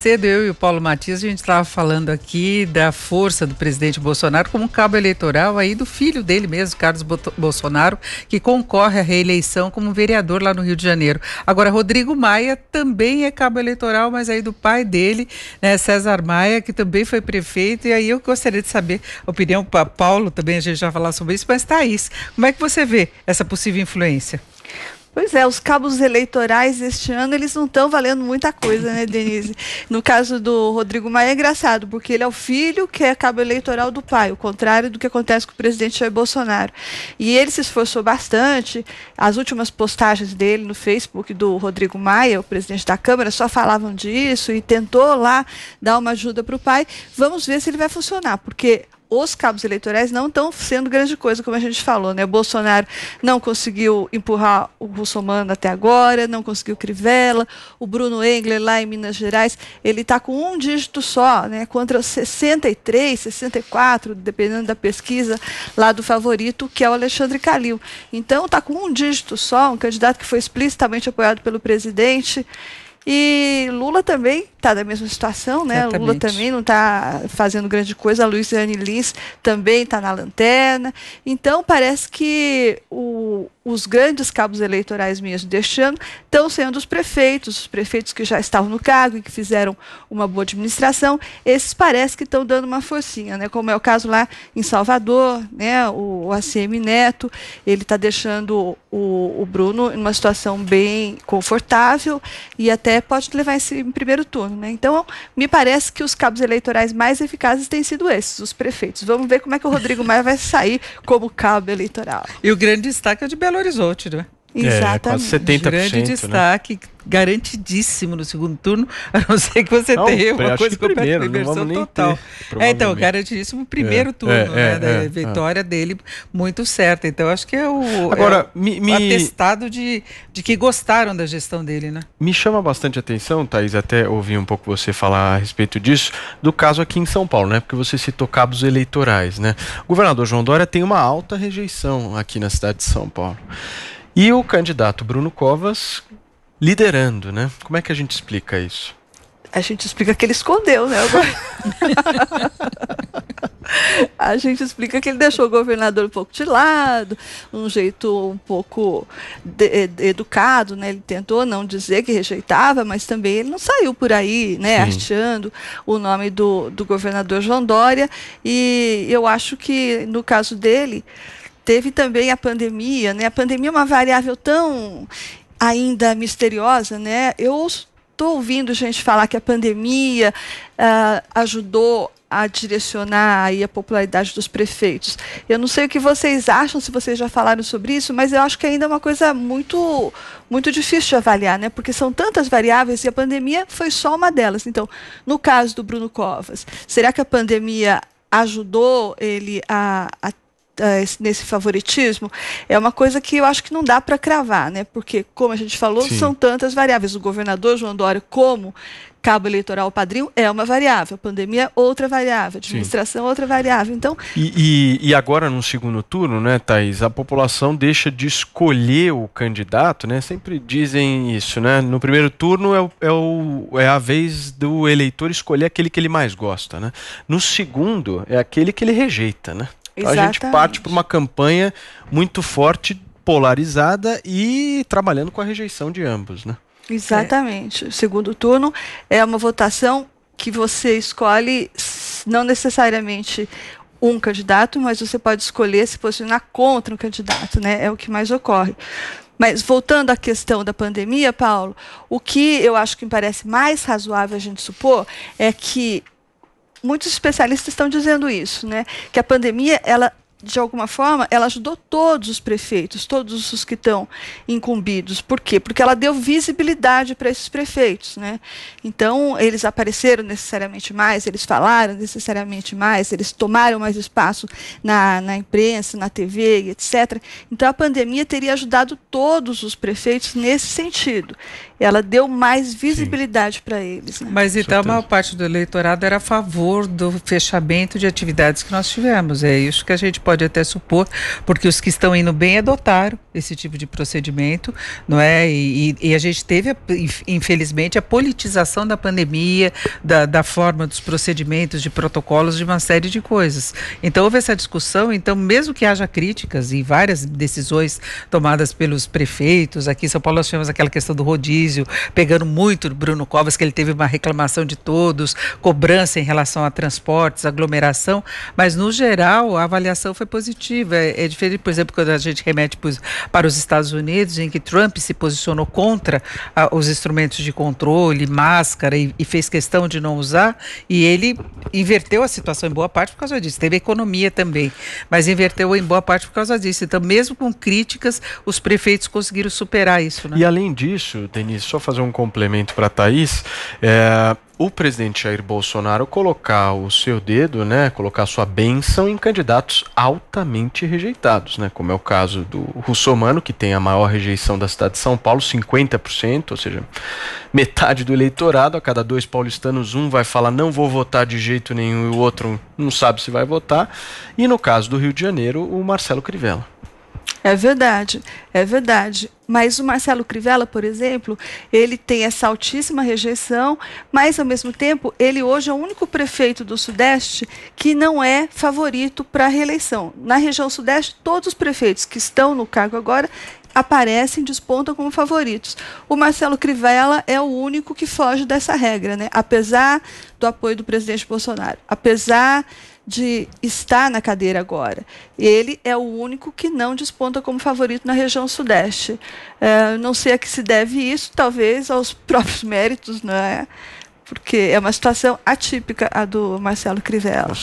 Cedo, eu e o Paulo Matias, a gente estava falando aqui da força do presidente Bolsonaro como um cabo eleitoral aí do filho dele mesmo, Carlos Bolsonaro, que concorre à reeleição como vereador lá no Rio de Janeiro. Agora, Rodrigo Maia também é cabo eleitoral, mas aí do pai dele, né, César Maia, que também foi prefeito, e aí eu gostaria de saber a opinião, Paulo, também a gente já falar sobre isso, mas Thaís, como é que você vê essa possível influência? Pois é, os cabos eleitorais este ano, eles não estão valendo muita coisa, né, Denise? No caso do Rodrigo Maia é engraçado, porque ele é o filho que é cabo eleitoral do pai, o contrário do que acontece com o presidente Jair Bolsonaro. E ele se esforçou bastante, as últimas postagens dele no Facebook do Rodrigo Maia, o presidente da Câmara, só falavam disso e tentou lá dar uma ajuda para o pai. Vamos ver se ele vai funcionar, porque os cabos eleitorais não estão sendo grande coisa, como a gente falou, né? O Bolsonaro não conseguiu empurrar o Russomano até agora, não conseguiu Crivella, o Bruno Engler lá em Minas Gerais, ele está com um dígito só, né? Contra 63, 64, dependendo da pesquisa lá do favorito, que é o Alexandre Calil. Então está com um dígito só, um candidato que foi explicitamente apoiado pelo presidente. E Lula também está na mesma situação, né? Exatamente. Lula também não está fazendo grande coisa, a Luiziane Lins também está na lanterna. Então, parece que os grandes cabos eleitorais mesmo deste ano estão sendo os prefeitos que já estavam no cargo e que fizeram uma boa administração. Esses parece que estão dando uma forcinha, né? Como é o caso lá em Salvador, né? O ACM Neto, ele está deixando o Bruno em uma situação bem confortável e até pode levar esse em primeiro turno, né? Então, me parece que os cabos eleitorais mais eficazes têm sido esses, os prefeitos. Vamos ver como é que o Rodrigo Maia vai sair como cabo eleitoral. E o grande destaque é de Belo Horizonte, né? Exatamente. Quase 70%. Grande destaque, né? Garantidíssimo no segundo turno, a não ser que você tenha uma coisa completa, inversão total. Então, garantidíssimo primeiro turno, né? Da vitória dele, muito certa. Então, acho que é o atestado de que gostaram da gestão dele, né? Me chama bastante atenção, Thaís, até ouvi um pouco você falar a respeito disso, do caso aqui em São Paulo, né? Porque você citou cabos eleitorais, né? O governador João Dória tem uma alta rejeição aqui na cidade de São Paulo. E o candidato Bruno Covas liderando, né? Como é que a gente explica isso? A gente explica que ele escondeu, né? A gente explica que ele deixou o governador um pouco de lado, um jeito um pouco educado, né? Ele tentou não dizer que rejeitava, mas também ele não saiu por aí, né? Hasteando o nome do governador João Dória. E eu acho que, no caso dele, teve também a pandemia, né? A pandemia é uma variável tão ainda misteriosa, né? Eu estou ouvindo gente falar que a pandemia ajudou a direcionar aí a popularidade dos prefeitos. Eu não sei o que vocês acham, se vocês já falaram sobre isso, mas eu acho que ainda é uma coisa muito, muito difícil de avaliar, né? Porque são tantas variáveis e a pandemia foi só uma delas. Então, no caso do Bruno Covas, será que a pandemia ajudou ele nesse favoritismo? É uma coisa que eu acho que não dá para cravar, né? Porque, como a gente falou, são tantas variáveis. O governador João Dória, como cabo eleitoral padrinho, é uma variável. A pandemia, outra variável. A administração, outra variável. Então, e agora, no segundo turno, né, Thaís, a população deixa de escolher o candidato, né? Sempre dizem isso, né? No primeiro turno é a vez do eleitor escolher aquele que ele mais gosta, né? No segundo, é aquele que ele rejeita, né? Então, a gente parte para uma campanha muito forte, polarizada e trabalhando com a rejeição de ambos, né? Exatamente. O segundo turno é uma votação que você escolhe não necessariamente um candidato, mas você pode escolher se posicionar contra um candidato, né? É o que mais ocorre. Mas voltando à questão da pandemia, Paulo, o que eu acho que me parece mais razoável a gente supor é que muitos especialistas estão dizendo isso, né? Que a pandemia, ela, de alguma forma, ela ajudou todos os prefeitos, todos os que estão incumbidos. Por quê? Porque ela deu visibilidade para esses prefeitos, né? Então, eles apareceram necessariamente mais, eles falaram necessariamente mais, eles tomaram mais espaço na imprensa, na TV, etc. Então, a pandemia teria ajudado todos os prefeitos nesse sentido. Ela deu mais visibilidade para eles, né? Mas então a maior parte do eleitorado era a favor do fechamento de atividades que nós tivemos. É isso que a gente pode até supor, porque os que estão indo bem adotaram esse tipo de procedimento, não é? E a gente teve, infelizmente, a politização da pandemia, da forma dos procedimentos, de protocolos, de uma série de coisas. Então, houve essa discussão. Então, mesmo que haja críticas e várias decisões tomadas pelos prefeitos, aqui em São Paulo nós tivemos aquela questão do rodízio, pegando muito do Bruno Covas, que ele teve uma reclamação de todos, cobrança em relação a transportes, aglomeração, mas no geral a avaliação foi positiva. É diferente, por exemplo, quando a gente remete para os Estados Unidos, em que Trump se posicionou contra os instrumentos de controle, máscara, e fez questão de não usar, e ele inverteu a situação em boa parte por causa disso. Teve economia também, mas inverteu em boa parte por causa disso. Então, mesmo com críticas, os prefeitos conseguiram superar isso, né? E além disso, Denise, só fazer um complemento para a Thaís, o presidente Jair Bolsonaro colocar o seu dedo, né, colocar a sua bênção em candidatos altamente rejeitados, né, como é o caso do Russomano, que tem a maior rejeição da cidade de São Paulo, 50%, ou seja, metade do eleitorado. A cada 2 paulistanos, um vai falar não vou votar de jeito nenhum e o outro não sabe se vai votar. E no caso do Rio de Janeiro, o Marcelo Crivella. É verdade, é verdade. Mas o Marcelo Crivella, por exemplo, ele tem essa altíssima rejeição, mas, ao mesmo tempo, ele hoje é o único prefeito do Sudeste que não é favorito para a reeleição. Na região Sudeste, todos os prefeitos que estão no cargo agora aparecem, despontam como favoritos. O Marcelo Crivella é o único que foge dessa regra, né? Apesar do apoio do presidente Bolsonaro, apesar de estar na cadeira agora. Ele é o único que não desponta como favorito na região Sudeste. Não sei a que se deve isso, talvez aos próprios méritos, não é? Porque é uma situação atípica a do Marcelo Crivella.